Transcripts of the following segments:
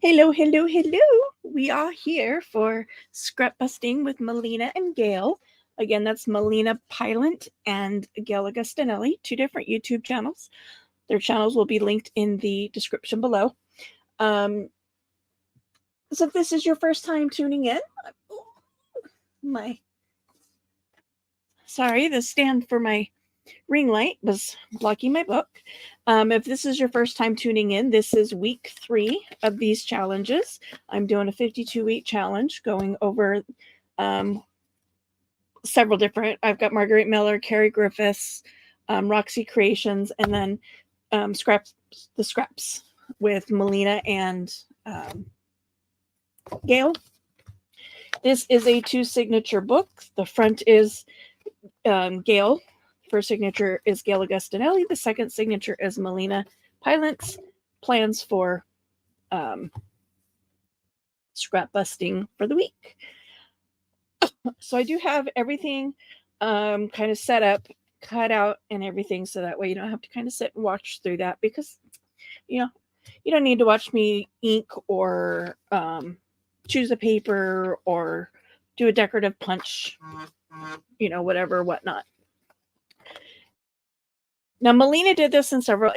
Hello, hello, hello. We are here for Scrapbusting with Melina and Gail. Again, that's Melina Pilot and Gail Augustinelli, two different YouTube channels. Their channels will be linked in the description below. So if this is your first time tuning in, my the stand for my ring light was blocking my book. If this is your first time tuning in, this is week 3 of these challenges. I'm doing a 52-week challenge going over several different. I've got Marguerite Miller, Carrie Griffiths, Roxy Creations, and then the Scraps with Melina and Gail. This is a 2 signature book. The front is Gail. First signature is Gail Augustinelli. The second signature is Melina Pilot's plans for scrap busting for the week. So I do have everything kind of set up, cut out, and everything, so that way you don't have to kind of sit and watch through that, because you don't need to watch me ink or choose a paper or do a decorative punch, whatever, whatnot. Now, Melina did this in several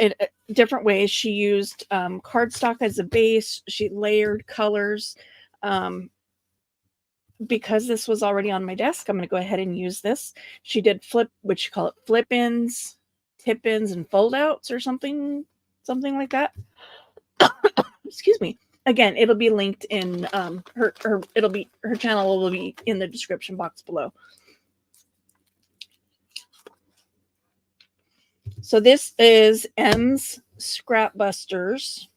different ways. She used cardstock as a base. She layered colors. Because this was already on my desk, I'm going to go ahead and use this. She did which you call it flip-ins, tip-ins, and fold-outs, or something like that. Excuse me. Again, it'll be linked in her channel will be in the description box below. So this is M's Scrapbusters.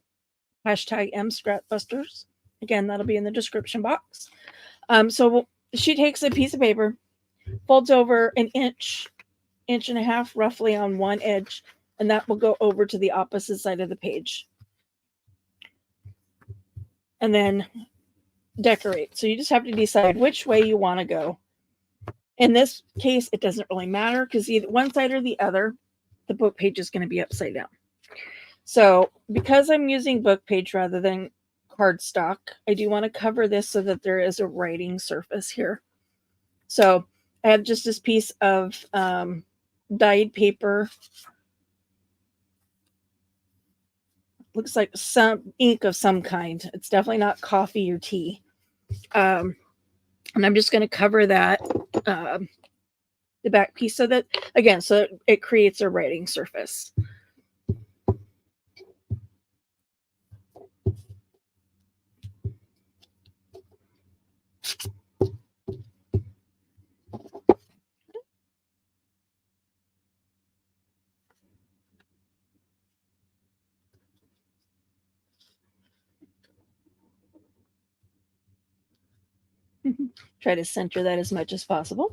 Hashtag M Scrapbusters. Again, that'll be in the description box. So she takes a piece of paper, folds over an inch and a half roughly on one edge, and that will go over to the opposite side of the page. And then decorate. So you just have to decide which way you want to go. In this case, it doesn't really matter, because either one side or the other, the book page is going to be upside down. So because I'm using book page rather than cardstock, I do want to cover this so that there is a writing surface here. So I have just this piece of dyed paper. Looks like some ink of some kind. It's definitely not coffee or tea. And I'm just going to cover that, the back piece, so that, again, so it creates a writing surface. Try to center that as much as possible.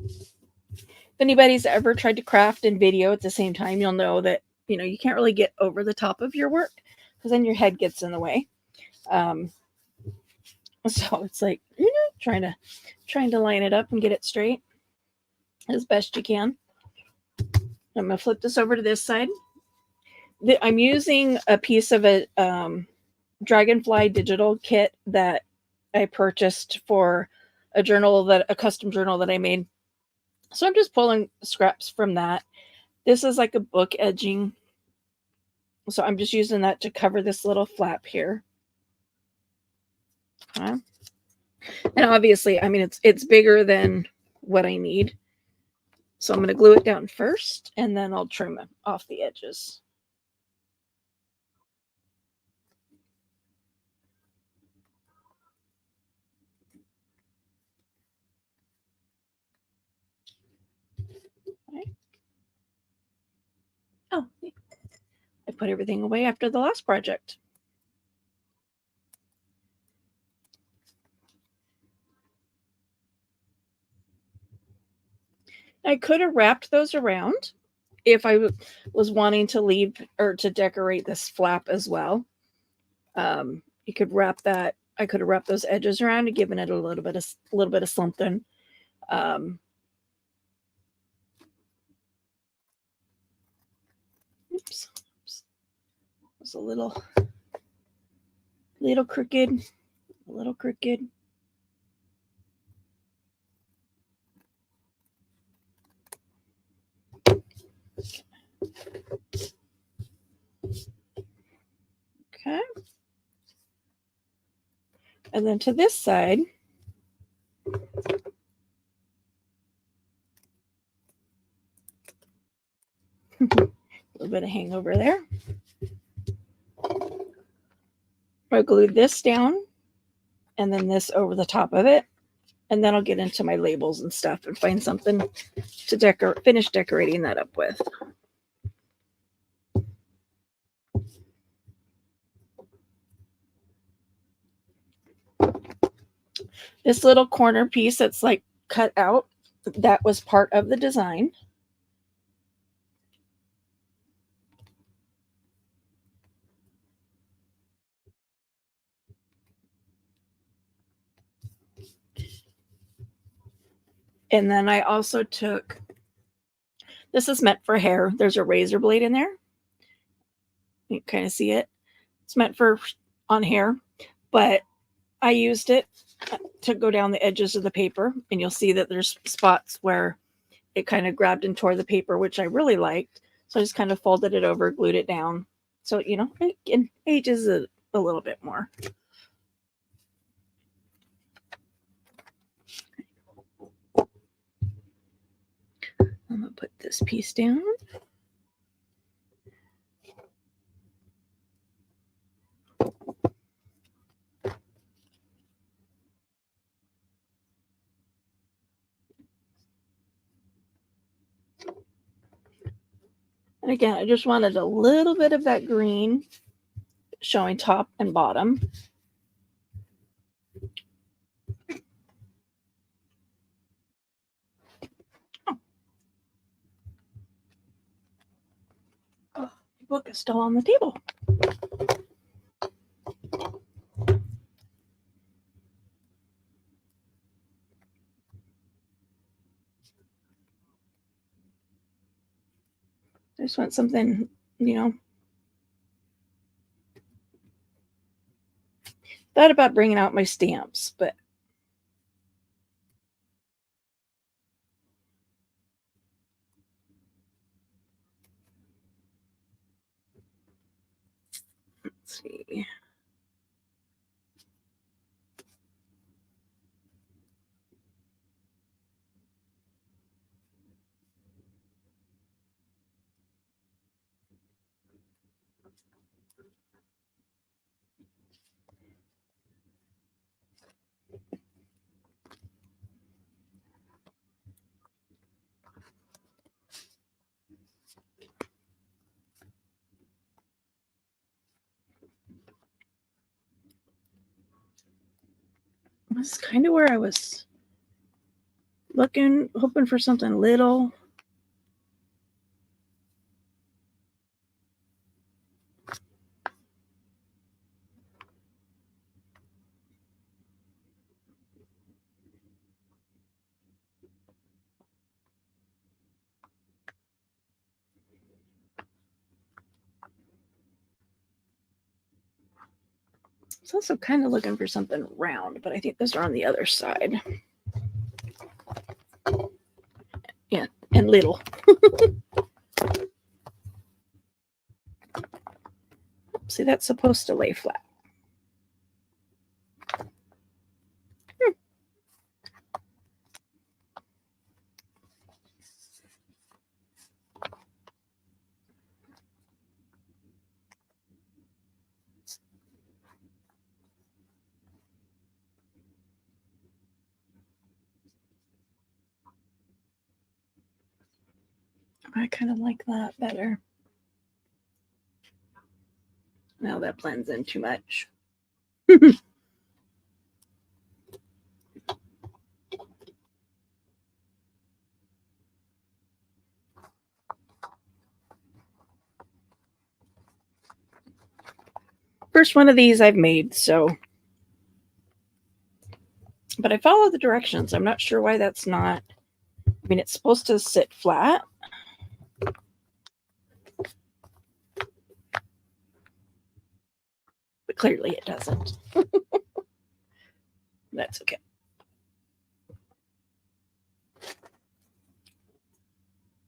If anybody's ever tried to craft and video at the same time, you'll know that you can't really get over the top of your work, because then your head gets in the way. So it's like trying to line it up and get it straight as best you can. I'm gonna flip this over to this side. I'm using a piece of a Dragonfly digital kit that I purchased for a custom journal that I made. So I'm just pulling scraps from that. This is like a book edging. So I'm just using that to cover this little flap here. And obviously, I mean, it's bigger than what I need. So I'm going to glue it down first, and then I'll trim off the edges. Right. Oh, I put everything away after the last project. I could have wrapped those around if I was wanting to leave or to decorate this flap as well. You could wrap that. I could have wrapped those edges around and given it a little bit of something. Oops. It was a little little crooked, a little crooked. Okay. And then to this side, a little bit of hangover there. I'll glue this down and then this over the top of it. And then I'll get into my labels and stuff and find something to finish decorating that up with. This little corner piece that's like cut out, that was part of the design. And then I also took, this is meant for hair. There's a razor blade in there. You can kind of see it. It's meant for on hair, but I used it to go down the edges of the paper, and you'll see that there's spots where it kind of grabbed and tore the paper, which I really liked. So I just kind of folded it over, glued it down. So, you know, it ages a little bit more. I'm going to put this piece down. And again, I just wanted a little bit of that green showing top and bottom. Oh, the book is still on the table. I just want something, you know. Thought about bringing out my stamps, but let's see. That's kind of where I was looking, hoping for something little. I was also kind of looking for something round, but I think those are on the other side. Yeah, and little. See, that's supposed to lay flat. I kind of like that better. Now that blends in too much. First one of these I've made, so. But I follow the directions. I'm not sure why that's not. I mean, it's supposed to sit flat. But but clearly it doesn't. That's okay.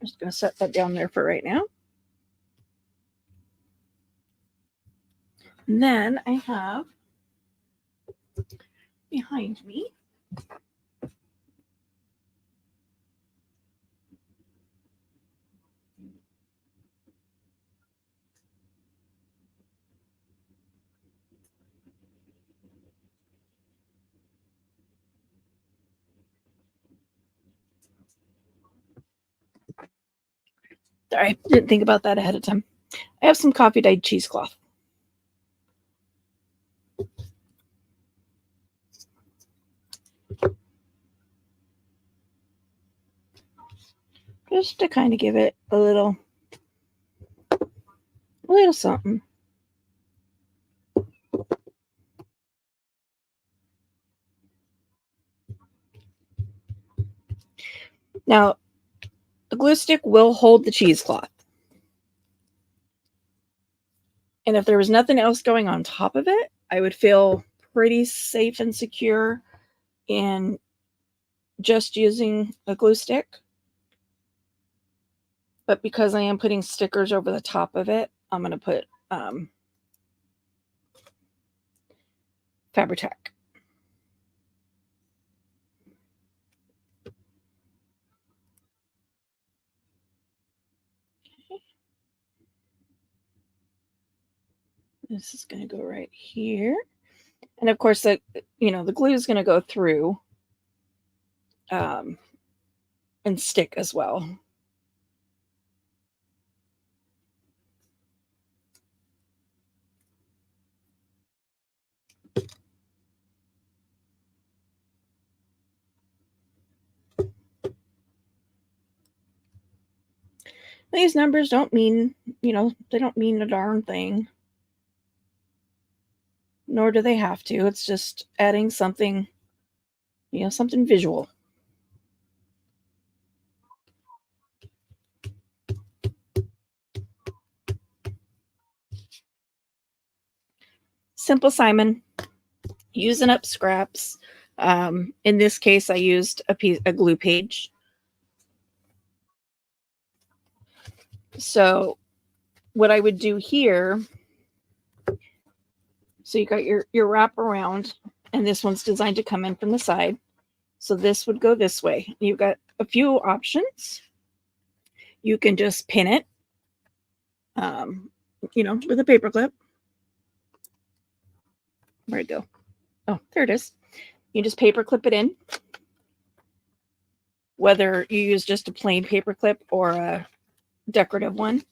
I'm just going to set that down there for right now. And then I have behind me sorry, didn't think about that ahead of time. I have some coffee dyed cheesecloth. Just to kind of give it a little something. Now, the glue stick will hold the cheesecloth. And if there was nothing else going on top of it, I would feel pretty safe and secure in just using a glue stick. But because I am putting stickers over the top of it, I'm going to put Fabri-Tac. This is going to go right here. And of course, the glue is going to go through and stick as well. These numbers don't mean, they don't mean a darn thing. Nor do they have to. It's just adding something, something visual. Simple Simon, using up scraps. In this case, I used a glue page. So what I would do here, so you got your wrap around, and this one's designed to come in from the side. So this would go this way. You've got a few options. You can just pin it, with a paper clip. Where'd it go? Oh, there it is. You just paper clip it in. Whether you use just a plain paper clip or a decorative one.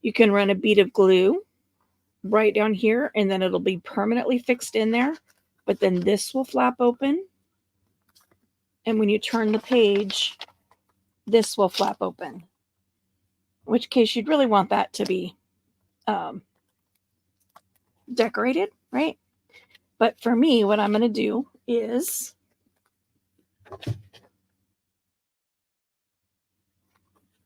You can run a bead of glue right down here, and then it'll be permanently fixed in there. But then this will flap open. And when you turn the page, this will flap open. In which case, you'd really want that to be decorated, right? But for me, what I'm going to do is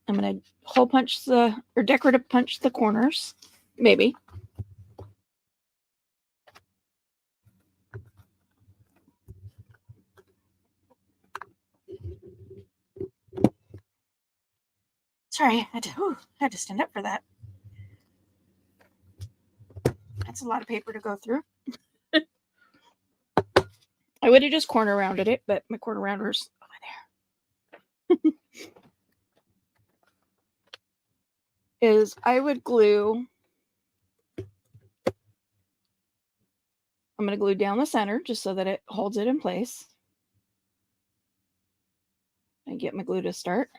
I'm going to hole punch or decorative punch the corners, maybe. Sorry, I had to stand up for that. That's a lot of paper to go through. I would have just corner rounded it, but my corner rounder's over there. Is I would glue. I'm going to glue down the center just so that it holds it in place. And get my glue to start.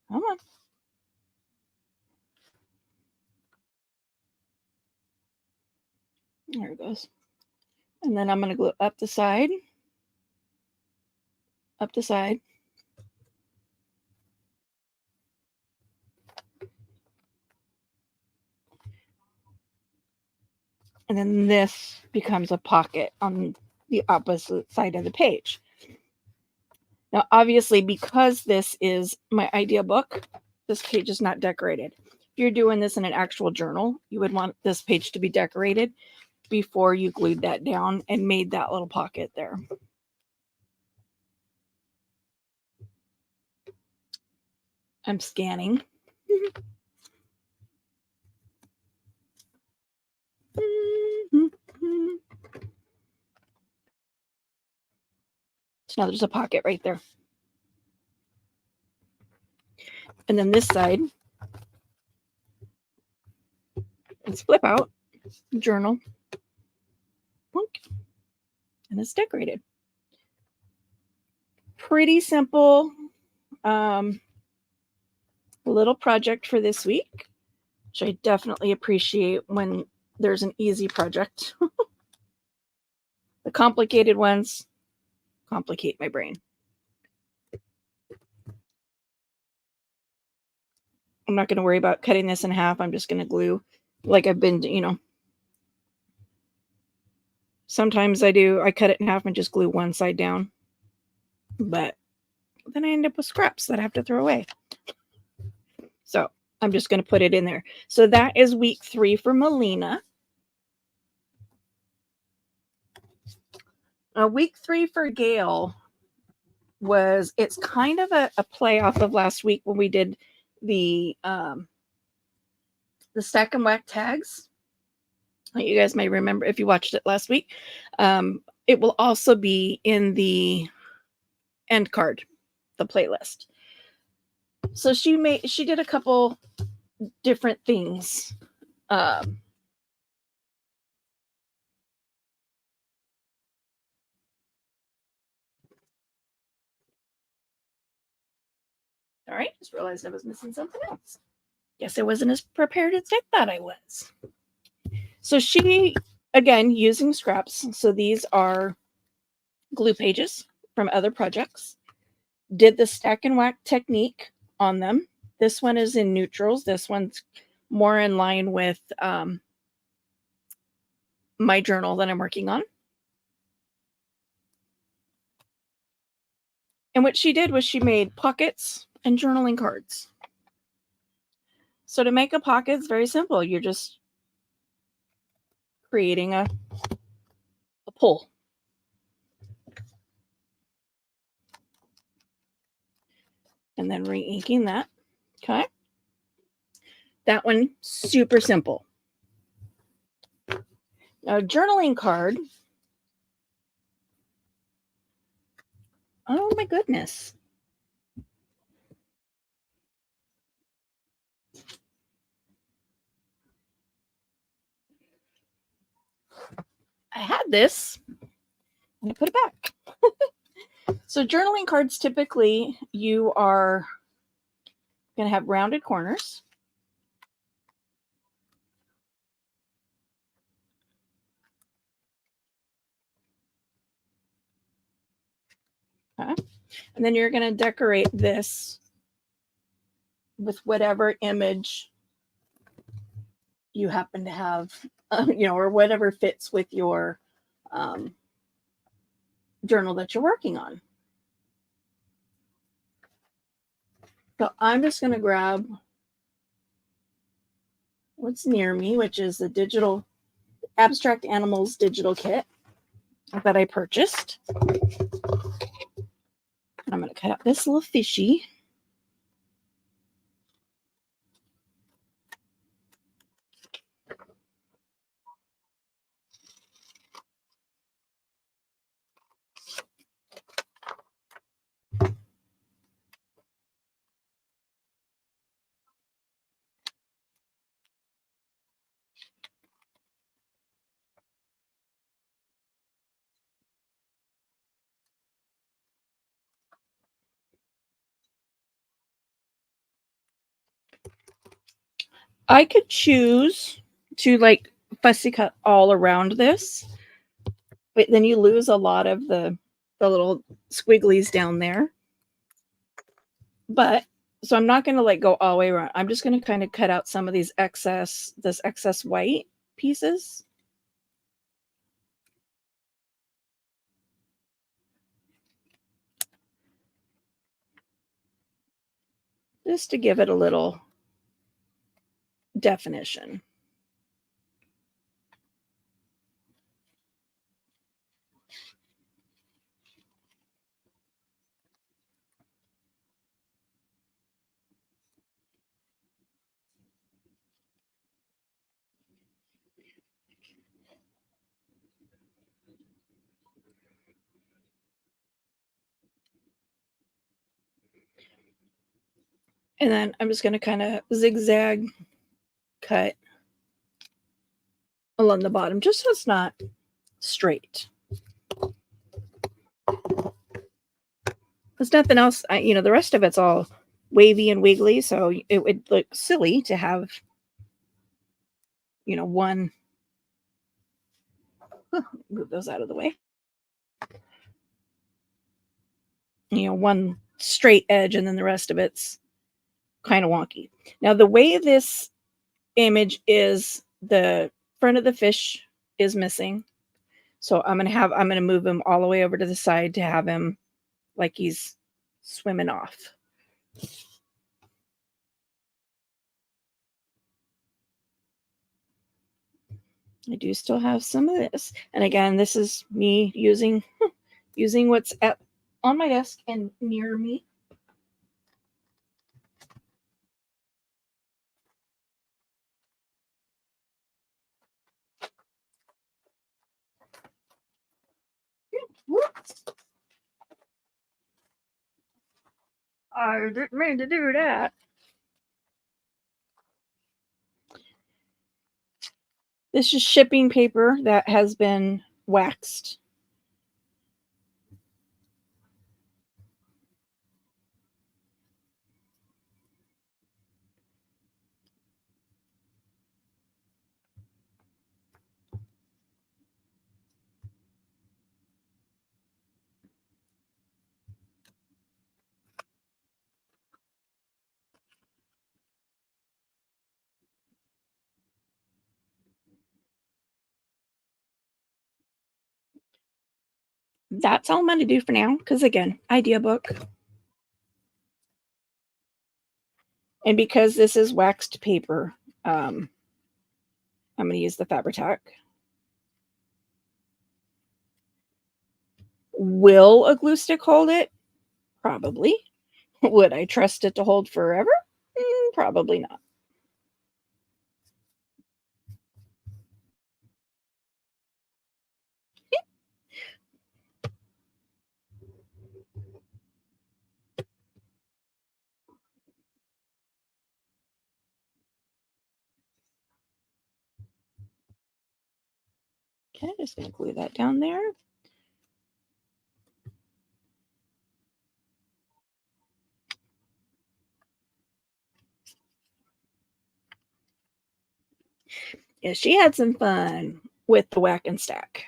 Come on. There it goes. And then I'm going to glue up the side. Up the side. And then this becomes a pocket on the opposite side of the page. Now, obviously, because this is my idea book, this page is not decorated. if you're doing this in an actual journal, you would want this page to be decorated before you glued that down and made that little pocket there. I'm scanning. So now there's a pocket right there. And then this side, it's flip out, journal, and it's decorated. Pretty simple little project for this week, which I definitely appreciate when there's an easy project. The complicated ones complicate my brain. I'm not going to worry about cutting this in half. I'm just going to glue like I've been, sometimes I cut it in half and just glue one side down. But then I end up with scraps that I have to throw away. So I'm just going to put it in there. So that is week 3 for Melina. Week 3 for Gail it's kind of a play off of last week when we did the stack and whack tags. You guys may remember if you watched it last week. It will also be in the end card, the playlist. So she did a couple different things. All right, just realized I was missing something else. Guess I wasn't as prepared as I thought I was. So she, again, using scraps. So these are glue pages from other projects. Did the stack and whack technique on them. This one is in neutrals. This one's more in line with my journal that I'm working on. And what she did was she made pockets and journaling cards. So to make a pocket, it's very simple. You're just creating a pull. And then re-inking that. Okay. That one, super simple. Now, a journaling card. Oh my goodness. I had this. And I put it back. So journaling cards, typically you are going to have rounded corners. Okay. And then you're going to decorate this with whatever image you happen to have, or whatever fits with your journal that you're working on. So I'm just going to grab what's near me, which is the digital Abstract Animals digital kit that I purchased. I'm going to cut out this little fishy. I could choose to fussy cut all around this, but then you lose a lot of the little squigglies down there. But so I'm not going to go all the way around. I'm just going to kind of cut out some of this excess white pieces. Just to give it a little definition. And then I'm just going to kind of zigzag cut along the bottom, just so it's not straight. There's nothing else, the rest of it's all wavy and wiggly, so it would look silly to have, one. Move those out of the way. One straight edge, and then the rest of it's kind of wonky. Now, the way this image is, the front of the fish is missing. So I'm going to move him all the way over to the side to have him like he's swimming off. I do still have some of this. And again, this is me using what's on my desk and near me. Whoops. I didn't mean to do that. This is shipping paper that has been waxed. That's all I'm going to do for now, because again, idea book. And because this is waxed paper, I'm going to use the Fabri-Tac. Will a glue stick hold it? Probably. Would I trust it to hold forever? Probably not. Okay, just going to glue that down there. Yeah, she had some fun with the whack and stack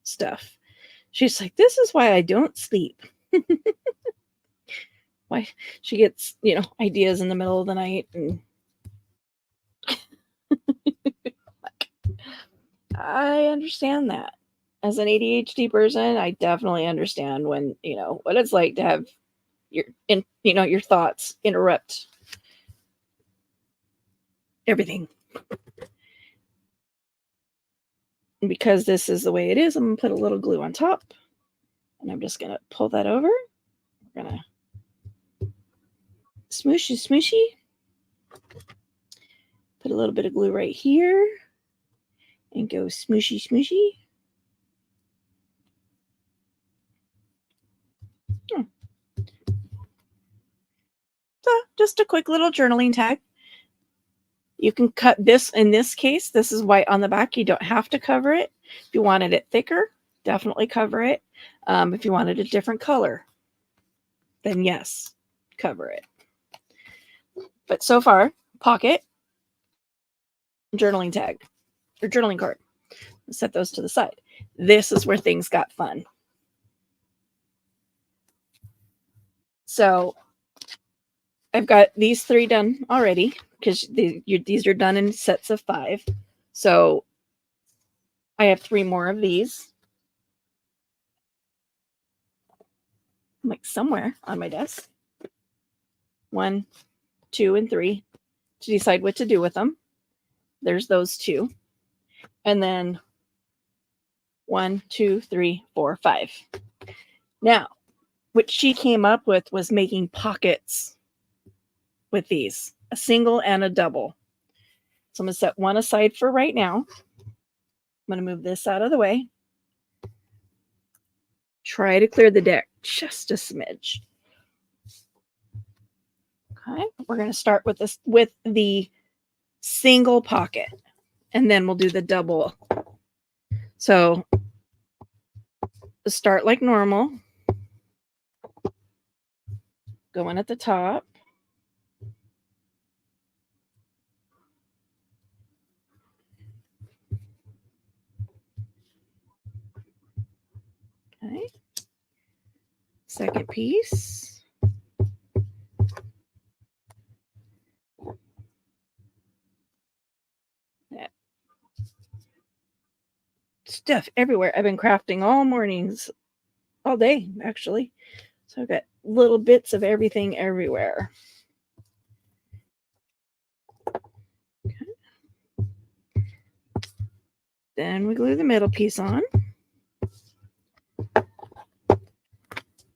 stuff. She's like, this is why I don't sleep. Why she gets, ideas in the middle of the night. And I understand that. As an ADHD person, I definitely understand when, what it's like to have your thoughts interrupt everything. And because this is the way it is, I'm going to put a little glue on top. And I'm just going to pull that over. We're going to smooshy. Put a little bit of glue right here. And go smooshy. So just a quick little journaling tag. You can cut this. In this case, this is white on the back. You don't have to cover it. If you wanted it thicker, definitely cover it. If you wanted a different color, then yes, cover it. But so far, pocket, journaling tag, or journaling card. Set those to the side. This is where things got fun. So I've got these 3 done already, because these are done in sets of 5. So I have 3 more of these. Like somewhere on my desk. 1, 2, and 3 to decide what to do with them. there's those two. And then 1, 2, 3, 4, 5. Now, what she came up with was making pockets with these, a single and a double. So I'm going to set one aside for right now. I'm going to move this out of the way. Try to clear the deck just a smidge. Okay, we're going to start with this with the single pocket, and then we'll do the double. So start like normal. Go in at the top. Okay. Second piece. That stuff everywhere. I've been crafting all mornings, all day actually. So I've got little bits of everything everywhere. Okay. Then we glue the middle piece on.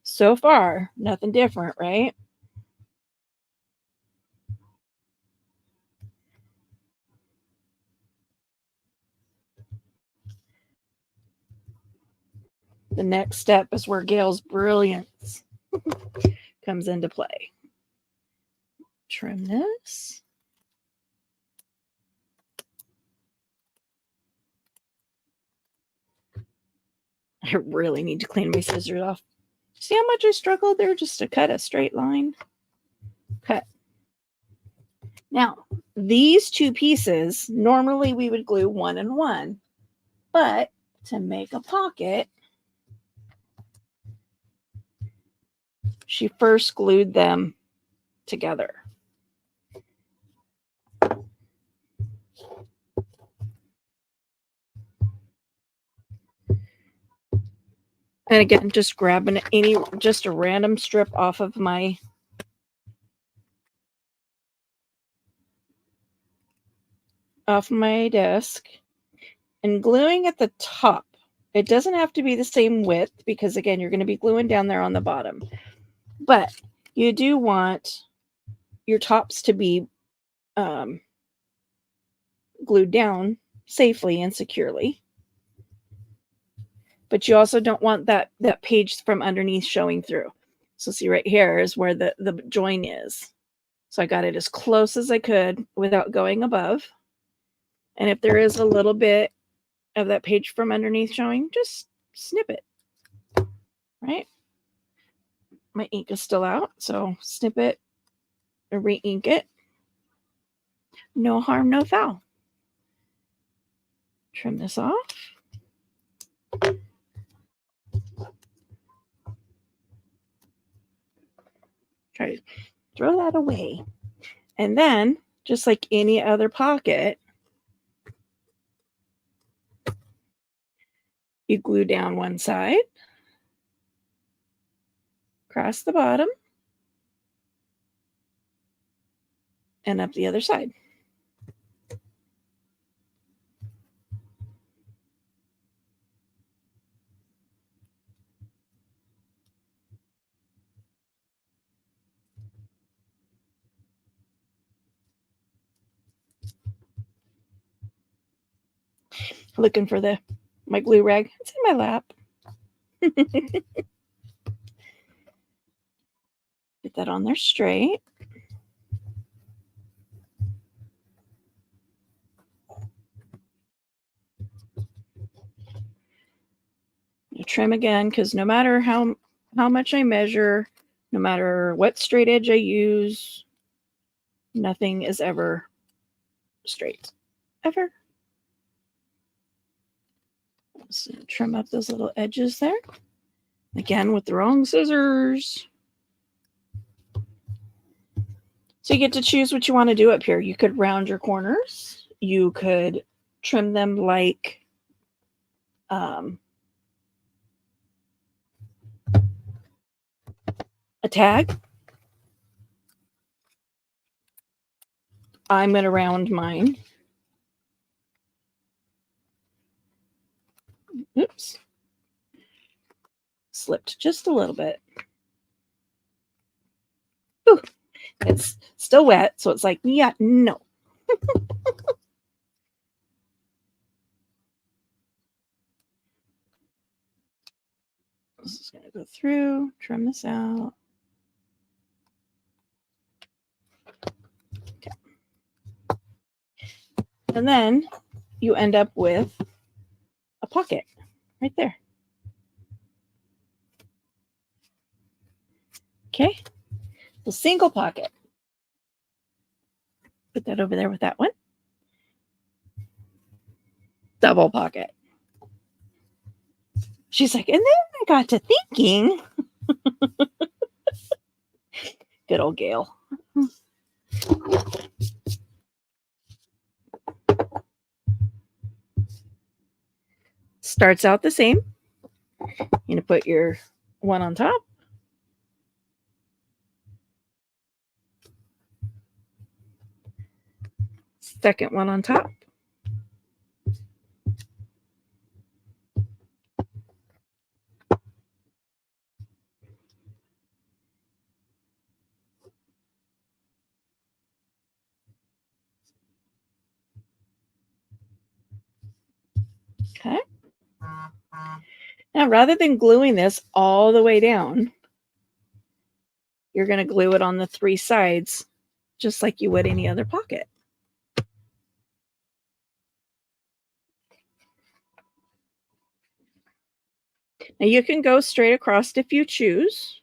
So far, nothing different, right? The next step is where Gail's brilliance comes into play. Trim this. I really need to clean my scissors off. See how much I struggled there just to cut a straight line? Cut. Now, these two pieces, normally we would glue 1 and 1, but to make a pocket, she first glued them together. And again, just grabbing just a random strip off of my desk and gluing at the top. It doesn't have to be the same width because again, you're going to be gluing down there on the bottom. But you do want your tops to be glued down safely and securely. But you also don't want that page from underneath showing through. So see right here is where the join is. So I got it as close as I could without going above. And if there is a little bit of that page from underneath showing, just snip it, right? My ink is still out, so snip it or re-ink it. No harm, no foul. Trim this off. Try to throw that away. And then, just like any other pocket, you glue down one side, across the bottom, and up the other side. Looking for my glue rag. It's in my lap. Get that on there straight. You trim again because no matter how much I measure, no matter what straight edge I use, nothing is ever straight. Ever. So trim up those little edges there. Again, with the wrong scissors. So you get to choose what you want to do up here. You could round your corners. You could trim them like a tag. I'm going to round mine slipped just a little bit. Ooh, it's still wet, so it's like, yeah, no. This is going to go through, trim this out. Okay. And then you end up with a pocket right there. Okay. The single pocket. Put that over there with that one. Double pocket. She's like, and then I got to thinking. Good old Gail. Starts out the same. You're going to put your one on top. Second one on top. Okay. Now, rather than gluing this all the way down, you're going to glue it on the three sides, just like you would any other pocket. Now, you can go straight across if you choose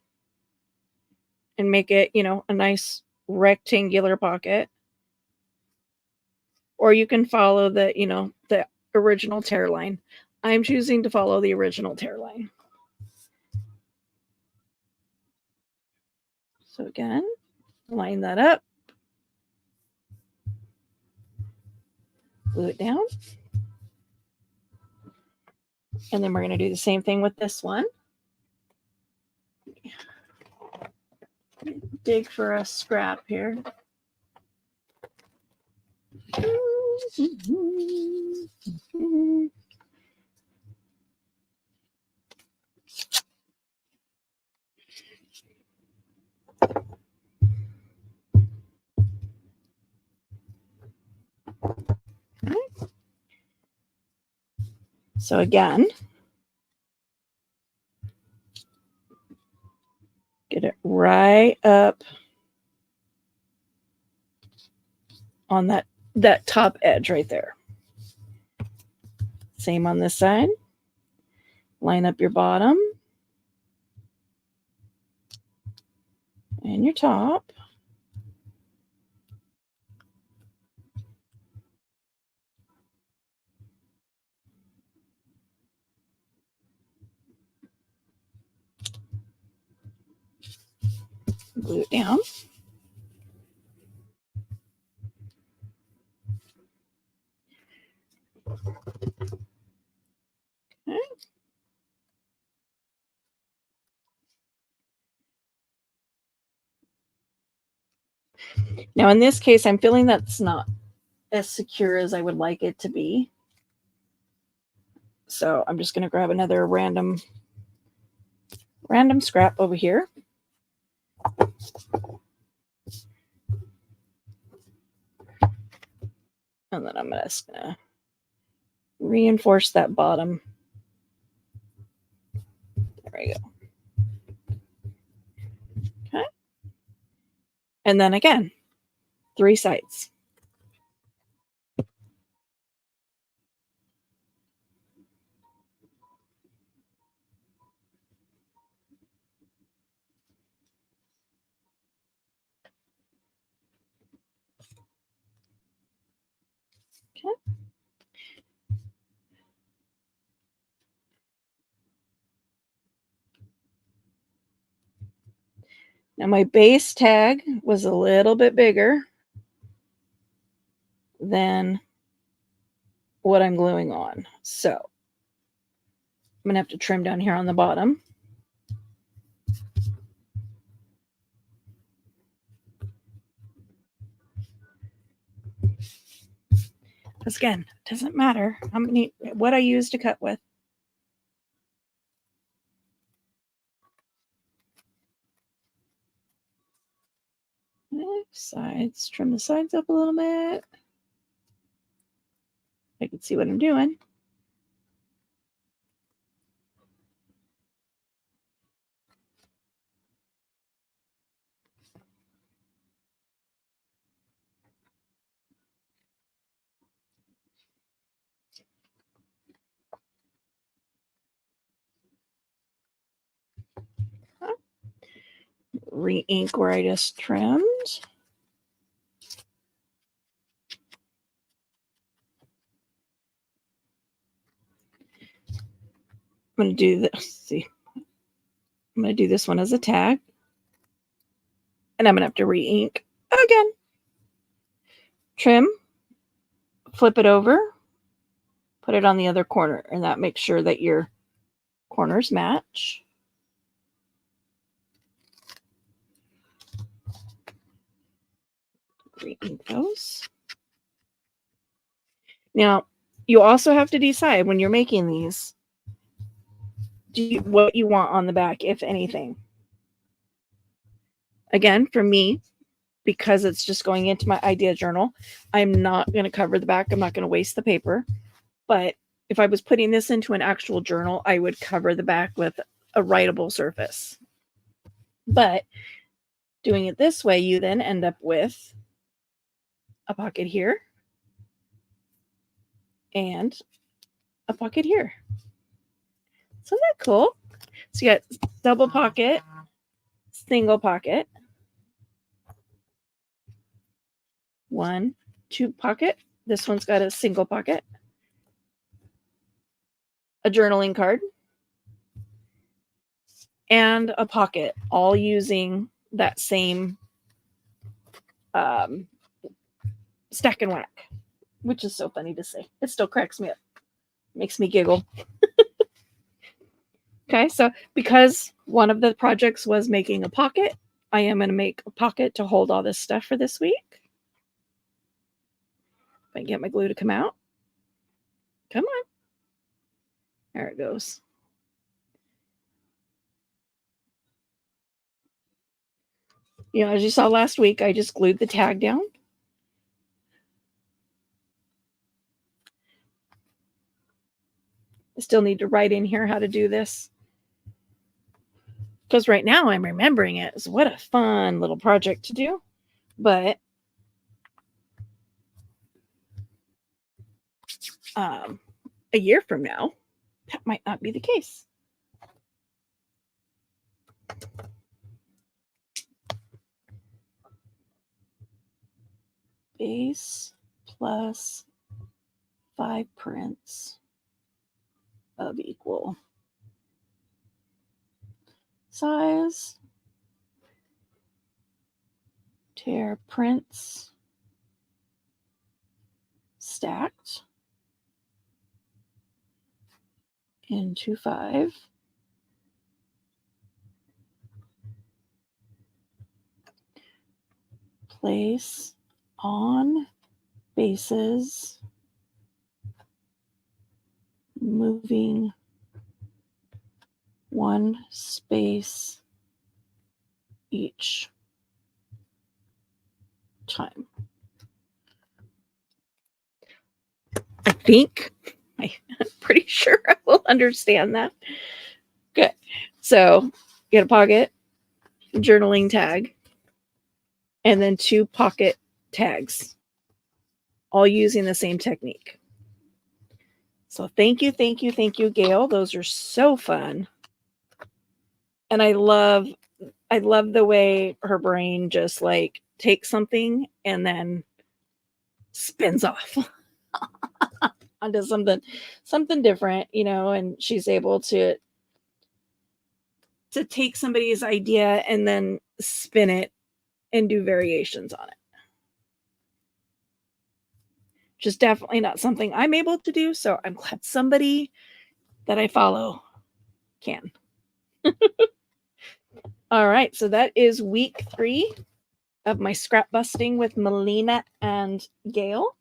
and make it, a nice rectangular pocket. Or you can follow the original tear line. I'm choosing to follow the original tear line. So again, line that up, glue it down. And then we're going to do the same thing with this one. Dig for a scrap here. So again, get it right up on that top edge right there. Same on this side. Line up your bottom and your top. Glue it down. Okay. Now in this case, I'm feeling that's not as secure as I would like it to be. So I'm just going to grab another random scrap over here. And then I'm just going to reinforce that bottom. There we go. Okay. And then again, three sides. Okay. Now my base tag was a little bit bigger than what I'm gluing on. So I'm going to have to trim down here on the bottom. Because again, it doesn't matter what I use to cut with. Sides, trim the sides up a little bit. I can see what I'm doing. Re-ink where I just trimmed. I'm going to do this. See, I'm going to do this one as a tag. And I'm going to have to re-ink again. Trim, flip it over, put it on the other corner, and that makes sure that your corners match. Re-ink those. Now, you also have to decide when you're making these, what you want on the back, if anything. Again, for me, because it's just going into my idea journal, I'm not going to cover the back. I'm not going to waste the paper. But if I was putting this into an actual journal, I would cover the back with a writable surface. But doing it this way, you then end up with a pocket here and a pocket here. So isn't that cool? So you got double pocket, single pocket, 1, 2 pocket. This one's got a single pocket, a journaling card, and a pocket, all using that same stack and whack, which is so funny to say. It still cracks me up. Makes me giggle. Okay, so because one of the projects was making a pocket, I am going to make a pocket to hold all this stuff for this week. If I can get my glue to come out. Come on. There it goes. You know, as you saw last week, I just glued the tag down. I still need to write in here how to do this, because right now I'm remembering it. So what a fun little project to do. But a year from now, that might not be the case. Base plus 5 prints of equal size. Tear prints stacked into 5. Place on bases, moving 1 space each time. I'm pretty sure I will understand that. Good. So get a pocket, journaling tag, and then 2 pocket tags, all using the same technique. So thank you, Gail. Those are so fun. And I love the way her brain just like takes something and then spins off onto something different, you know, and she's able to take somebody's idea and then spin it and do variations on it. Just definitely not something I'm able to do, so I'm glad somebody that I follow can. All right, so that is week 3 of my scrap busting with Melina and Gail.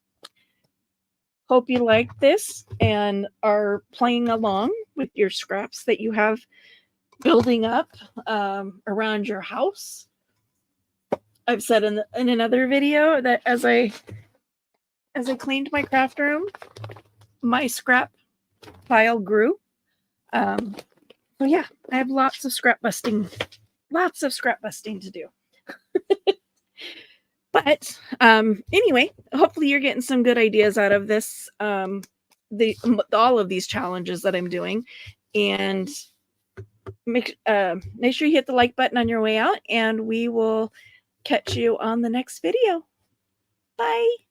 Hope you like this and are playing along with your scraps that you have building up around your house. I've said in another video that as I cleaned my craft room, my scrap pile grew. So yeah, I have lots of scrap busting to do. But anyway, hopefully you're getting some good ideas out of this, all of these challenges that I'm doing. And make sure you hit the like button on your way out, and we will catch you on the next video. Bye.